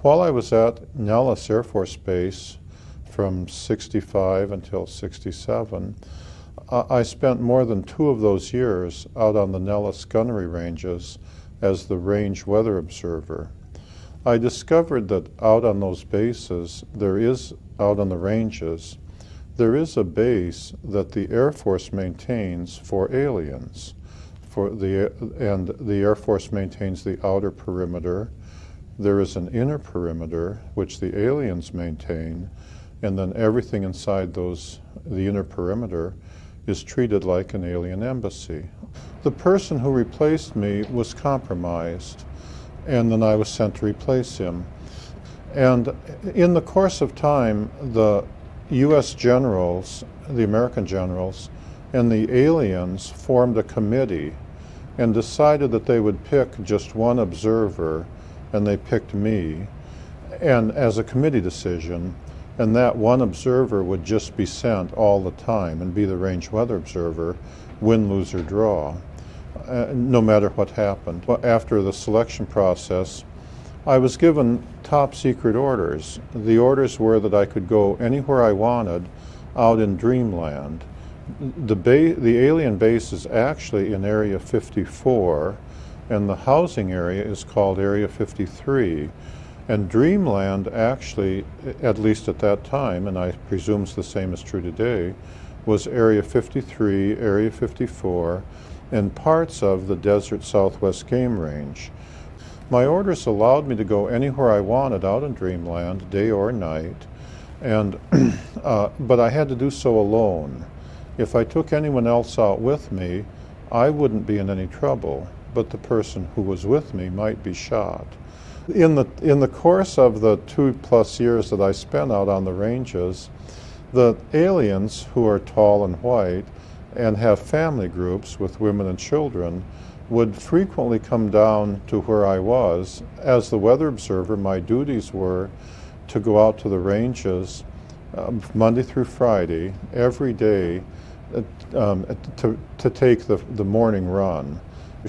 While I was at Nellis Air Force Base from '65 until '67, I spent more than 2 of those years out on the Nellis gunnery ranges as the range weather observer. I discovered that out on those bases, out on the ranges, there is a base that the Air Force maintains for aliens. And the Air Force maintains the outer perimeter. There is an inner perimeter, which the aliens maintain, and then everything inside the inner perimeter is treated like an alien embassy. The person who replaced me was compromised, and then I was sent to replace him. And in the course of time, the U.S. generals, the American generals, and the aliens formed a committee and decided that they would pick just one observer, and they picked me, and as a committee decision, and that one observer would just be sent all the time and be the range weather observer, win, lose, or draw, no matter what happened. After the selection process, I was given top secret orders. The orders were that I could go anywhere I wanted out in Dreamland. The alien base is actually in Area 54, and the housing area is called Area 53. And Dreamland actually, at least at that time, and I presume the same is true today, was Area 53, Area 54, and parts of the Desert Southwest Game Range. My orders allowed me to go anywhere I wanted out in Dreamland, day or night, and but I had to do so alone. If I took anyone else out with me, I wouldn't be in any trouble, but the person who was with me might be shot. In the course of the 2+ years that I spent out on the ranges, the aliens, who are tall and white and have family groups with women and children, would frequently come down to where I was. As the weather observer, my duties were to go out to the ranges Monday through Friday, every day, to take the morning run.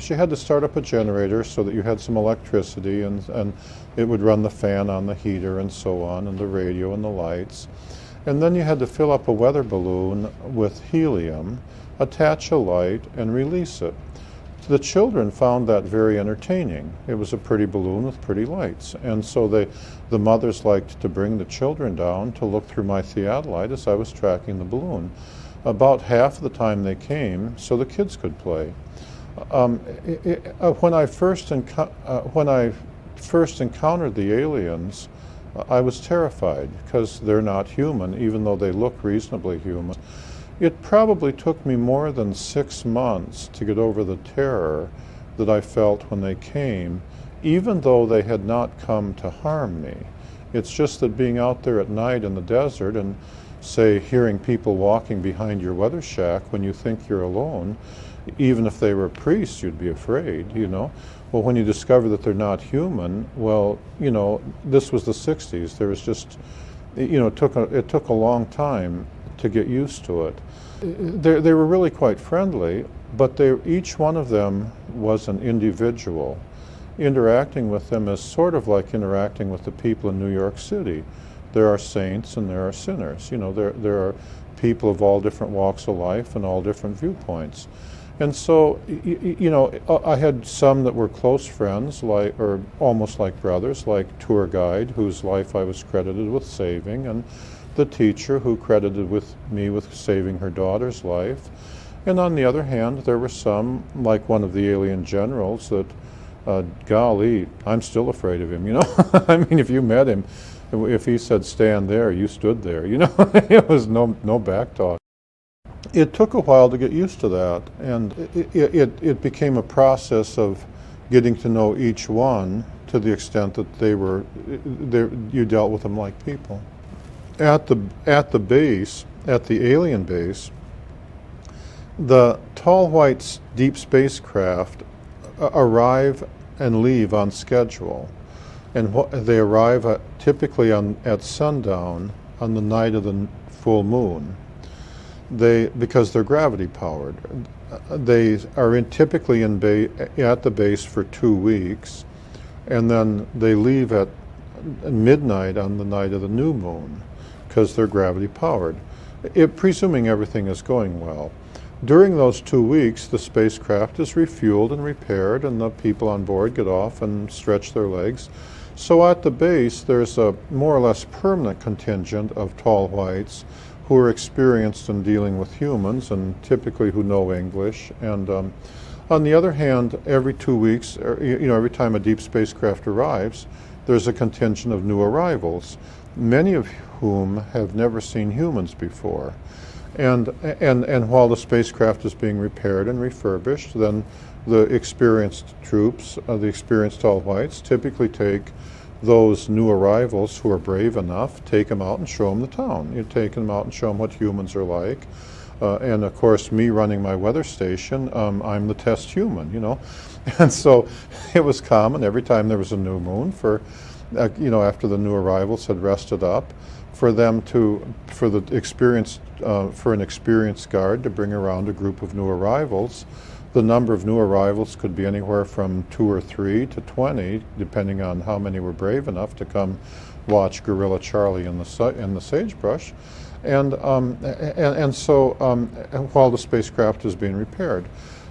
You had to start up a generator so that you had some electricity, and it would run the fan on the heater and so on, and the radio and the lights. And then you had to fill up a weather balloon with helium, attach a light, and release it. The children found that very entertaining. It was a pretty balloon with pretty lights. And so the mothers liked to bring the children down to look through my theodolite as I was tracking the balloon. About half the time they came so the kids could play. When I first encountered the aliens, I was terrified because they're not human, even though they look reasonably human. It probably took me more than 6 months to get over the terror that I felt when they came, even though they had not come to harm me. It's just that being out there at night in the desert and, say, hearing people walking behind your weather shack when you think you're alone, even if they were priests, you'd be afraid, you know. Well, when you discover that they're not human, well, you know, this was the '60s. There was just, you know, it took a long time to get used to it. They were really quite friendly, but each one of them was an individual. Interacting with them is sort of like interacting with the people in New York City. There are saints and there are sinners. You know, there are people of all different walks of life and all different viewpoints. And so, you know, I had some that were close friends, or almost like brothers, like tour guide, whose life I was credited with saving, and the teacher who credited me with saving her daughter's life. And on the other hand, there were some, like one of the alien generals, that, golly, I'm still afraid of him, you know. I mean, if you met him, if he said stand there, you stood there, you know. It was no back talk. It took a while to get used to that, and it became a process of getting to know each one to the extent that you dealt with them like people. At the base, at the alien base, the Tall White deep spacecraft arrive and leave on schedule, and they arrive typically at sundown on the night of the full moon. Because they're gravity powered. They are typically at the base for 2 weeks, and then they leave at midnight on the night of the new moon, because they're gravity powered, presuming everything is going well. During those 2 weeks, the spacecraft is refueled and repaired, and the people on board get off and stretch their legs. So at the base, there's a more or less permanent contingent of tall whites who are experienced in dealing with humans and typically who know English. And on the other hand, every 2 weeks, every time a deep spacecraft arrives, there's a contingent of new arrivals, many of whom have never seen humans before. And while the spacecraft is being repaired and refurbished, then the experienced troops, the experienced tall whites, typically take those new arrivals who are brave enough, take them out and show them the town. You take them out and show them what humans are like. And of course, me running my weather station, I'm the test human, And so it was common every time there was a new moon for, after the new arrivals had rested up, for an experienced guard to bring around a group of new arrivals. The number of new arrivals could be anywhere from 2 or 3 to 20, depending on how many were brave enough to come watch Gorilla Charlie in the sagebrush. And so while the spacecraft is being repaired.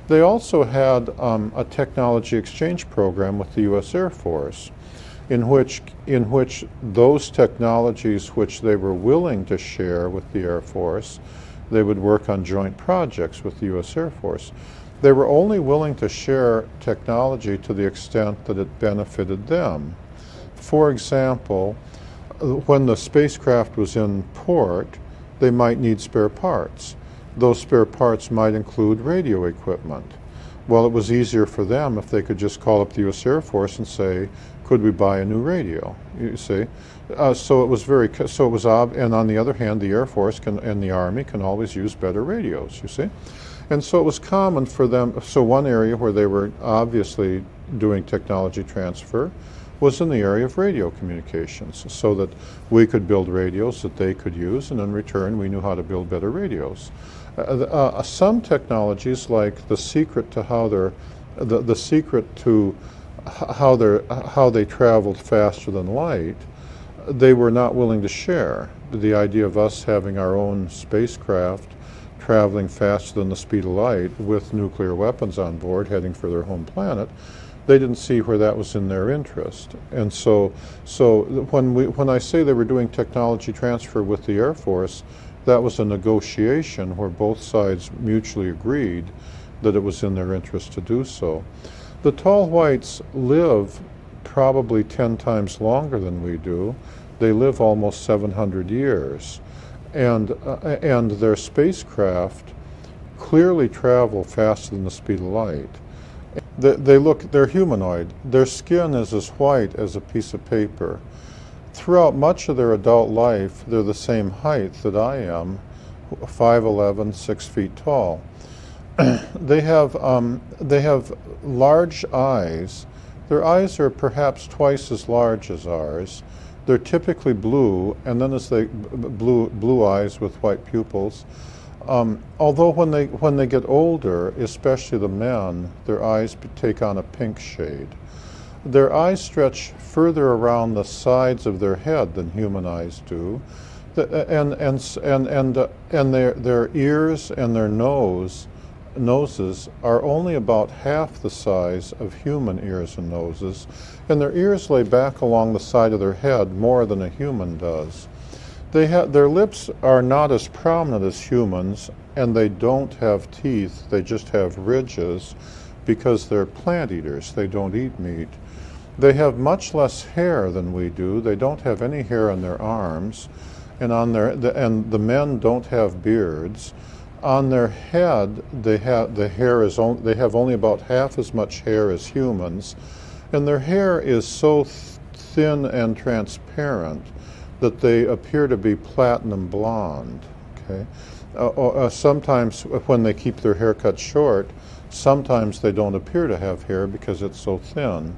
They also had a technology exchange program with the U.S. Air Force, in which those technologies which they were willing to share with the Air Force, they would work on joint projects with the U.S. Air Force. They were only willing to share technology to the extent that it benefited them. For example, when the spacecraft was in port, they might need spare parts. Those spare parts might include radio equipment. Well, it was easier for them if they could just call up the U.S. Air Force and say, could we buy a new radio? You see? So it was and on the other hand, the Air Force and the Army can always use better radios, you see? And so it was common for them. So one area where they were obviously doing technology transfer was in the area of radio communications, so that we could build radios that they could use, and in return we knew how to build better radios. Some technologies, like the secret to how they traveled faster than light, they were not willing to share. The idea of us having our own spacecraft traveling faster than the speed of light with nuclear weapons on board heading for their home planet, they didn't see where that was in their interest. And so when I say they were doing technology transfer with the Air Force, that was a negotiation where both sides mutually agreed that it was in their interest to do so. The tall whites live probably 10 times longer than we do. They live almost 700 years. And their spacecraft clearly travel faster than the speed of light. They're humanoid. Their skin is as white as a piece of paper. Throughout much of their adult life, they're the same height that I am, 5'11", 6 feet tall. They have large eyes. Their eyes are perhaps twice as large as ours. They're typically blue, and then blue eyes with white pupils. Although when they get older, especially the men, their eyes take on a pink shade. Their eyes stretch further around the sides of their head than human eyes do, and their ears and their noses are only about half the size of human ears and noses, and their ears lay back along the side of their head more than a human does. Their lips are not as prominent as humans, and they don't have teeth. They just have ridges because they're plant eaters. They don't eat meat. They have much less hair than we do. They don't have any hair on their arms, and the men don't have beards. On their head, they have only about half as much hair as humans, and their hair is so thin and transparent that they appear to be platinum blonde. Okay, sometimes when they keep their hair cut short, sometimes they don't appear to have hair because it's so thin.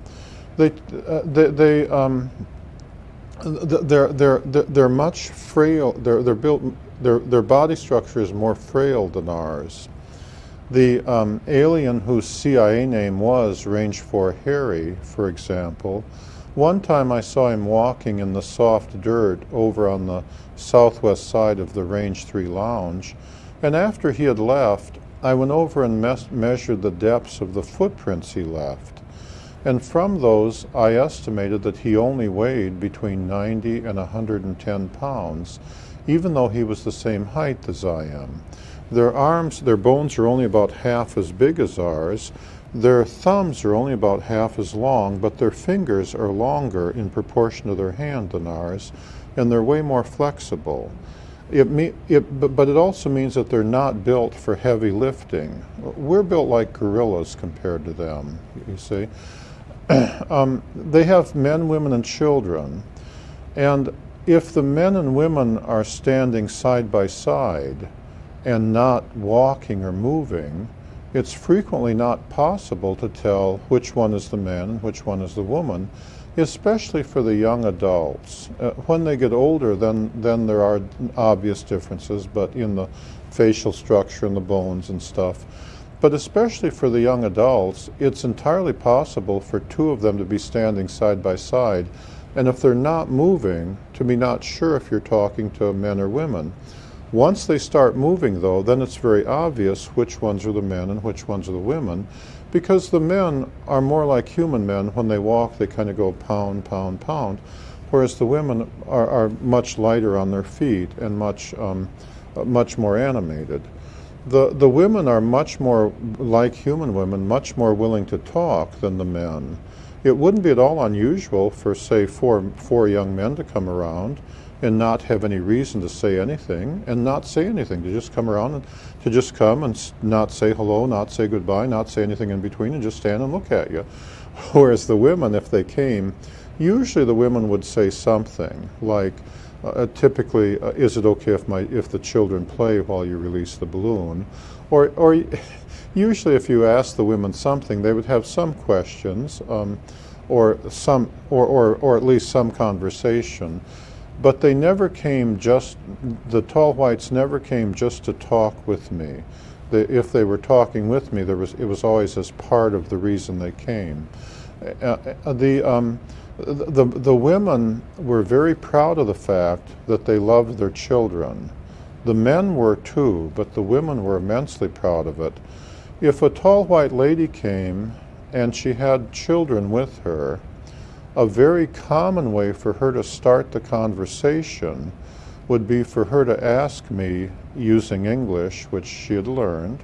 They're much frail. They're built. Their body structure is more frail than ours. The alien whose CIA name was Range 4 Harry, for example, One time I saw him walking in the soft dirt over on the southwest side of the Range 3 lounge, and after he had left, I went over and measured the depths of the footprints he left. And from those, I estimated that he only weighed between 90 and 110 pounds, even though he was the same height as I am. Their arms, their bones are only about half as big as ours. Their thumbs are only about half as long, but their fingers are longer in proportion to their hand than ours, and they're way more flexible. But it also means that they're not built for heavy lifting. We're built like gorillas compared to them, you see. They have men, women, and children. And if the men and women are standing side by side and not walking or moving, it's frequently not possible to tell which one is the man and which one is the woman, especially for the young adults. When they get older, then there are obvious differences, but in the facial structure and the bones and stuff. But especially for the young adults, it's entirely possible for two of them to be standing side by side, and if they're not moving, to be not sure if you're talking to men or women. Once they start moving, though, then it's very obvious which ones are the men and which ones are the women, because the men are more like human men. When they walk, they kind of go pound, pound, pound, whereas the women are much lighter on their feet and much more animated. The women are much more like human women, much more willing to talk than the men. It wouldn't be at all unusual for, say, four young men to come around and not have any reason to say anything, and not say anything, to just come around and to just come and not say hello, not say goodbye, not say anything in between, and just stand and look at you. Whereas the women, if they came, usually the women would say something like, typically, is it okay if the children play while you release the balloon? Or usually if you ask the women something, they would have some questions, or at least some conversation. But they never came the Tall Whites never came just to talk with me. If they were talking with me, it was always as part of the reason they came. The women were very proud of the fact that they loved their children. The men were too, but the women were immensely proud of it. If a tall white lady came and she had children with her, a very common way for her to start the conversation would be for her to ask me, using English, which she had learned,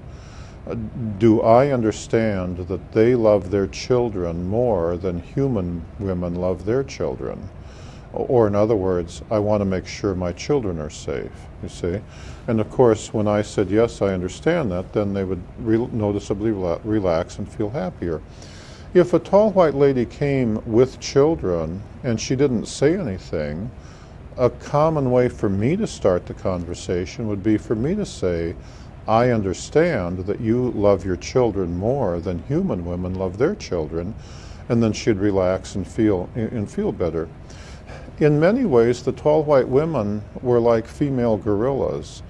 do I understand that they love their children more than human women love their children? Or in other words, I want to make sure my children are safe, you see? And of course, when I said, yes, I understand that, then they would noticeably relax and feel happier. If a tall white lady came with children and she didn't say anything, a common way for me to start the conversation would be for me to say, I understand that you love your children more than human women love their children, and then she'd relax and feel better. In many ways, the tall white women were like female gorillas.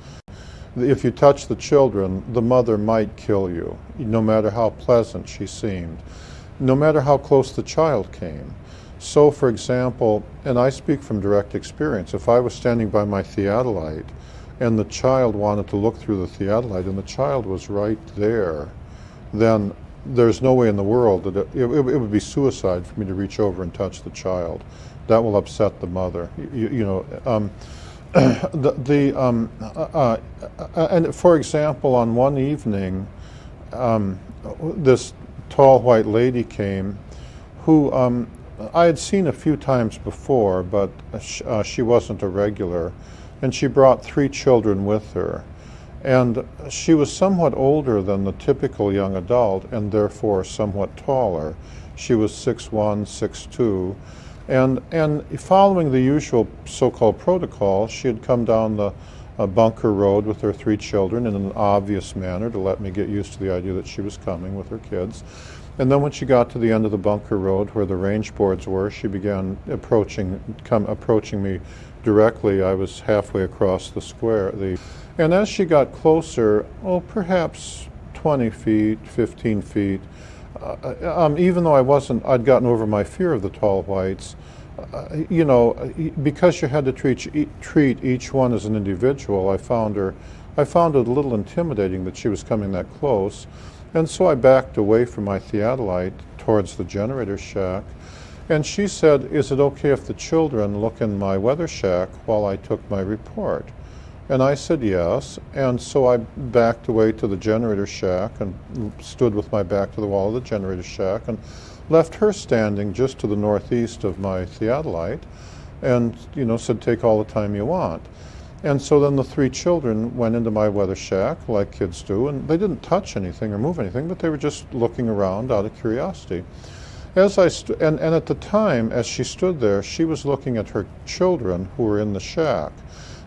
If you touch the children, the mother might kill you, no matter how pleasant she seemed, no matter how close the child came. So, for example, and I speak from direct experience, if I was standing by my theodolite and the child wanted to look through the theodolite and the child was right there, then there's no way in the world that it would be suicide for me to reach over and touch the child. That will upset the mother. And for example, on one evening, this tall white lady came who I had seen a few times before, but she wasn't a regular, and she brought 3 children with her. And she was somewhat older than the typical young adult, and therefore somewhat taller. She was 6'1", 6'2", and following the usual so-called protocol, she had come down the bunker road with her 3 children in an obvious manner to let me get used to the idea that she was coming with her kids. And then when she got to the end of the bunker road where the range boards were, she began approaching me directly. I was halfway across the square. And as she got closer, perhaps 20 feet, 15 feet, Even though I'd gotten over my fear of the tall whites, you know, because you had to treat each one as an individual, I found it a little intimidating that she was coming that close. And so I backed away from my theodolite towards the generator shack. And she said, "Is it okay if the children look in my weather shack while I took my report?" And I said yes. And so I backed away to the generator shack and stood with my back to the wall of the generator shack and left her standing just to the northeast of my theodolite and, you know, said, "Take all the time you want." And so then the three children went into my weather shack like kids do, and they didn't touch anything or move anything, but they were just looking around out of curiosity. As and at the time, as she stood there, she was looking at her children who were in the shack.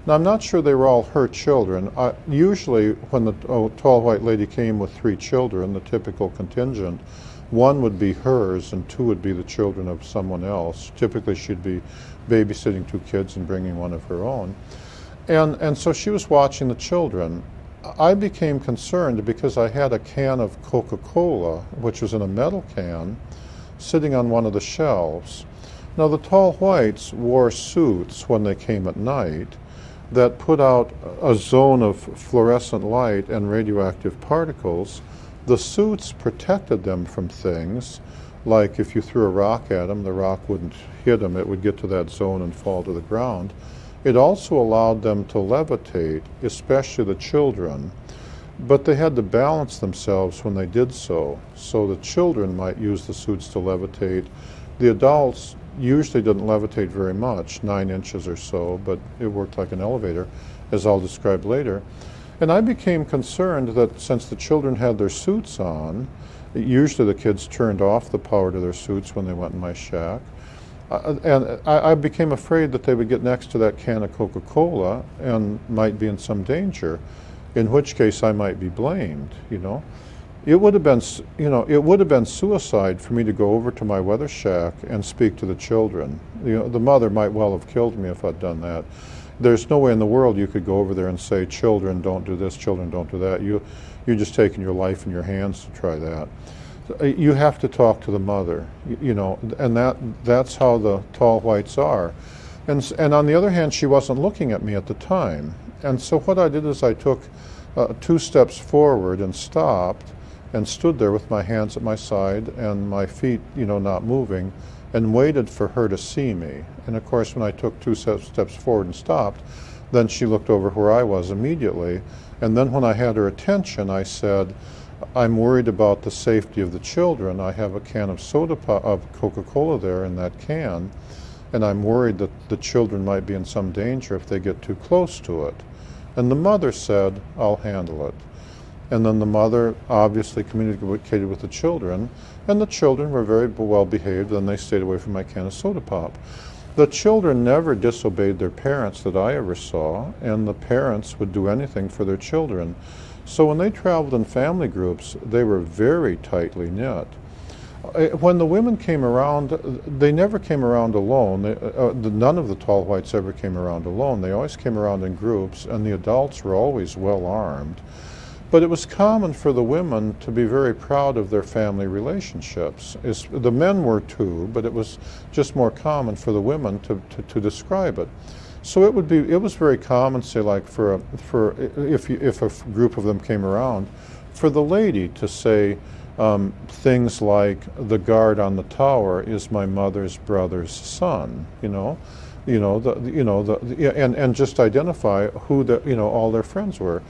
Now, I'm not sure they were all her children. Usually, when the tall white lady came with three children, the typical contingent, one would be hers and two would be the children of someone else. Typically, she'd be babysitting two kids and bringing one of her own. And so she was watching the children. I became concerned because I had a can of Coca-Cola, which was in a metal can, sitting on one of the shelves. Now, the tall whites wore suits when they came at night that put out a zone of fluorescent light and radioactive particles. The suits protected them from things, like if you threw a rock at them, the rock wouldn't hit them, it would get to that zone and fall to the ground. It also allowed them to levitate, especially the children, but they had to balance themselves when they did so. So the children might use the suits to levitate. The adults usually didn't levitate very much, 9 inches or so, but it worked like an elevator, as I'll describe later. And I became concerned that since the children had their suits on, usually the kids turned off the power to their suits when they went in my shack, and I became afraid that they would get next to that can of Coca-Cola and might be in some danger, in which case I might be blamed, you know. It would have been, you know, it would have been suicide for me to go over to my weather shack and speak to the children. You know, the mother might well have killed me if I'd done that. There's no way in the world you could go over there and say, "Children, don't do this, children, don't do that." You're just taking your life in your hands to try that. You have to talk to the mother, you know, and that's how the tall whites are. And on the other hand, she wasn't looking at me at the time. And so what I did is I took 2 steps forward and stopped and stood there with my hands at my side and my feet, you know, not moving, and waited for her to see me. And of course, when I took 2 steps forward and stopped, then she looked over where I was immediately. And then when I had her attention, I said, "I'm worried about the safety of the children. I have a can of Coca-Cola there in that can, and I'm worried that the children might be in some danger if they get too close to it." And the mother said, "I'll handle it." And then the mother obviously communicated with the children, and the children were very well behaved, and they stayed away from my can of soda pop. The children never disobeyed their parents that I ever saw, and the parents would do anything for their children. So when they traveled in family groups, they were very tightly knit. When the women came around, they never came around alone. None of the tall whites ever came around alone. They always came around in groups, and the adults were always well armed. But it was common for the women to be very proud of their family relationships. The men were too, but it was just more common for the women to describe it. So it was very common, say, like if a group of them came around, for the lady to say things like, "The guard on the tower is my mother's brother's son," and just identify who all their friends were,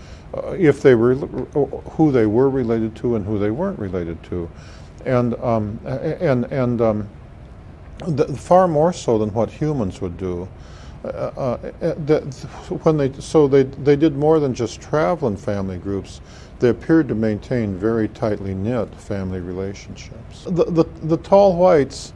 if they were who they were related to and who they weren't related to, and far more so than what humans would do. They did more than just travel in family groups. They appeared to maintain very tightly knit family relationships. The tall whites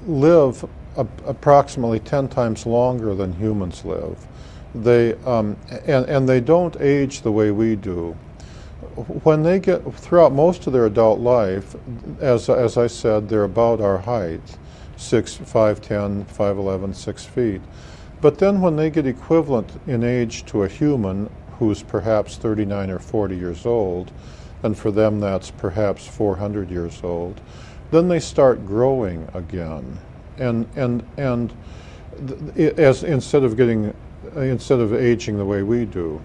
live approximately 10 times longer than humans live. And they don't age the way we do. When they get throughout most of their adult life, as I said, they're about our height. 5'10", 5'11", 6 feet. But then when they get equivalent in age to a human who's perhaps 39 or 40 years old, and for them that's perhaps 400 years old. Then they start growing again, and as instead of aging the way we do,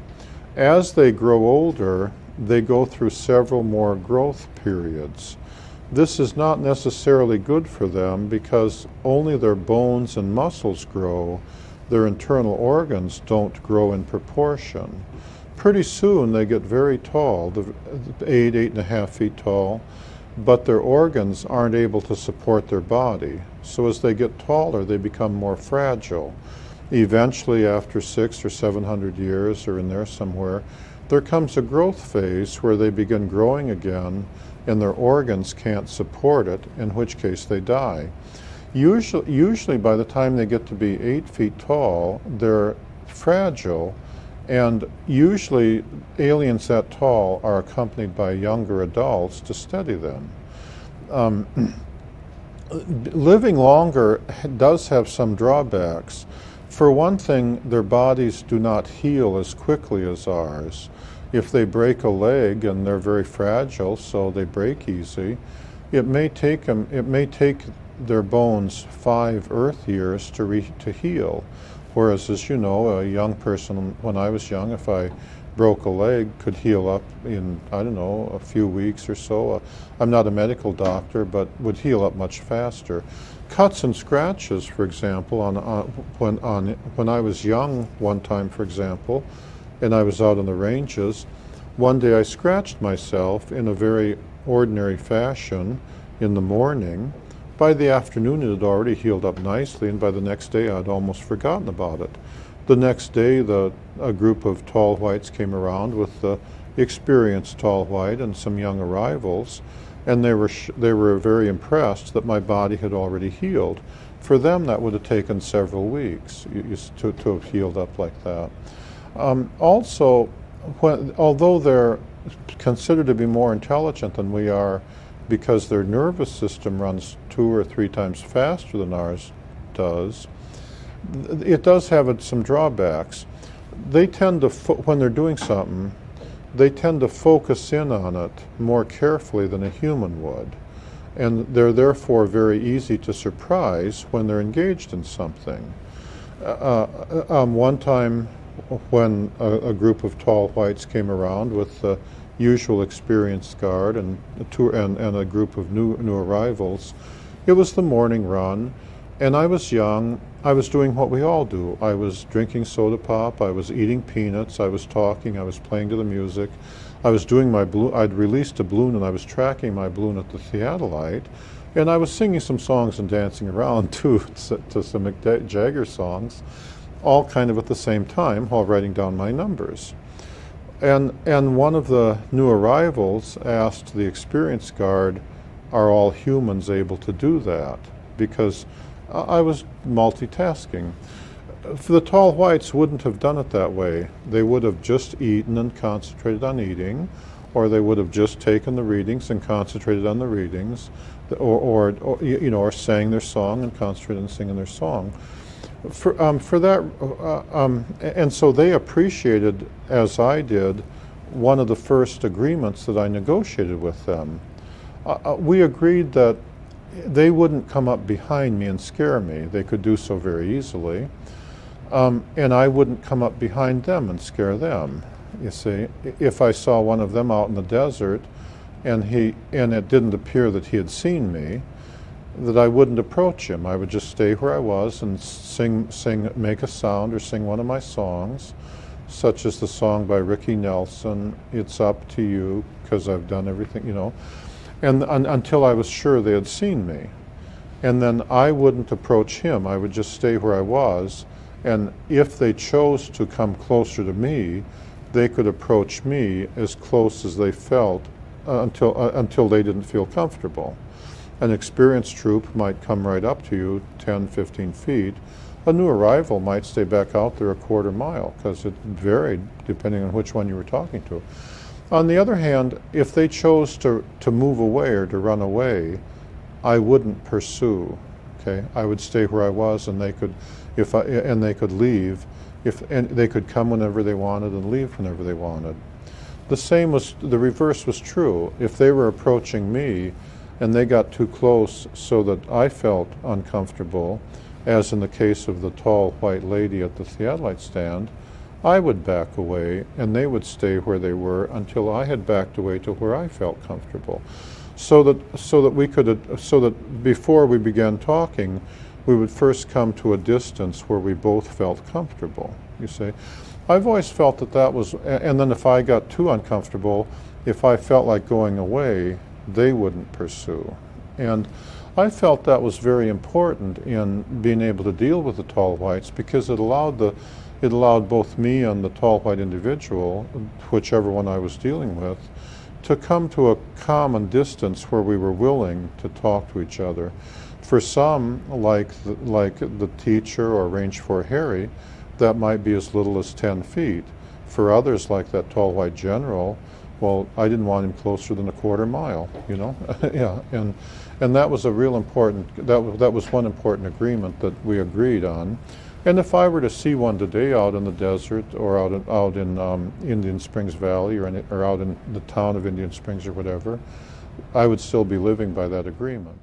as they grow older, they go through several more growth periods. This is not necessarily good for them because only their bones and muscles grow. Their internal organs don't grow in proportion. Pretty soon they get very tall, 8.5 feet tall, but their organs aren't able to support their body. So as they get taller, they become more fragile. Eventually, after 600 or 700 years, or in there somewhere, there comes a growth phase where they begin growing again, and their organs can't support it, in which case they die. Usually by the time they get to be 8 feet tall, they're fragile, and usually aliens that tall are accompanied by younger adults to steady them. Living longer does have some drawbacks. For one thing, their bodies do not heal as quickly as ours. If they break a leg, and they're very fragile, so they break easy, it may take their bones 5 Earth years to heal. Whereas, as you know, a young person, when I was young, if I broke a leg, could heal up in, I don't know, a few weeks or so. I'm not a medical doctor, but would heal up much faster. Cuts and scratches, for example, when I was young one time, for example, and I was out on the ranges, one day I scratched myself in a very ordinary fashion in the morning. By the afternoon it had already healed up nicely, and by the next day I'd almost forgotten about it. The next day a group of tall whites came around with the experienced tall white and some young arrivals, and they were very impressed that my body had already healed. For them that would have taken several weeks to have healed up like that. Also, although they're considered to be more intelligent than we are because their nervous system runs 2 or 3 times faster than ours does, it does have some drawbacks. They tend to, when they're doing something, they tend to focus in on it more carefully than a human would. And they're therefore very easy to surprise when they're engaged in something. One time when a group of tall whites came around with the usual experienced guard and a group of new arrivals, it was the morning run, and I was young. I was doing what we all do. I was drinking soda pop, I was eating peanuts, I was talking, I was playing to the music. I was doing my balloon. I'd released a balloon and I was tracking my balloon at the theodolite, and I was singing some songs and dancing around too to some Mick Jagger songs, all kind of at the same time while writing down my numbers. And one of the new arrivals asked the experienced guard, are all humans able to do that? Because I was multitasking. The tall whites wouldn't have done it that way. They would have just eaten and concentrated on eating, or they would have just taken the readings and concentrated on the readings, or sang their song and concentrated on singing their song. And so they appreciated, as I did, one of the first agreements that I negotiated with them. We agreed that they wouldn't come up behind me and scare me. They could do so very easily. And I wouldn't come up behind them and scare them. You see, if I saw one of them out in the desert and it didn't appear that he had seen me, that I wouldn't approach him. I would just stay where I was and make a sound or sing one of my songs, such as the song by Ricky Nelson, It's Up to You, because I've done everything, and until I was sure they had seen me. And then I wouldn't approach him. I would just stay where I was, and if they chose to come closer to me, they could approach me as close as they felt until they didn't feel comfortable. An experienced troop might come right up to you 10, 15 feet. A new arrival might stay back out there a quarter mile, because it varied depending on which one you were talking to. On the other hand, if they chose to move away or to run away, I wouldn't pursue. Okay, I would stay where I was, and they could, they could leave, and they could come whenever they wanted and leave whenever they wanted. The reverse was true. If they were approaching me and they got too close so that I felt uncomfortable, as in the case of the tall white lady at the theodolite stand, I would back away and they would stay where they were until I had backed away to where I felt comfortable. So that before we began talking, we would first come to a distance where we both felt comfortable, you see. I've always felt that was, and then if I got too uncomfortable, if I felt like going away, they wouldn't pursue. And I felt that was very important in being able to deal with the tall whites, because it allowed both me and the tall white individual, whichever one I was dealing with, to come to a common distance where we were willing to talk to each other. For some, like the teacher or Range 4 Harry, that might be as little as 10 feet. For others, like that tall white general, well, I didn't want him closer than a quarter mile, you know? Yeah, and that was a real important, that was one important agreement that we agreed on. And if I were to see one today out in the desert or out in Indian Springs Valley or out in the town of Indian Springs or whatever, I would still be living by that agreement.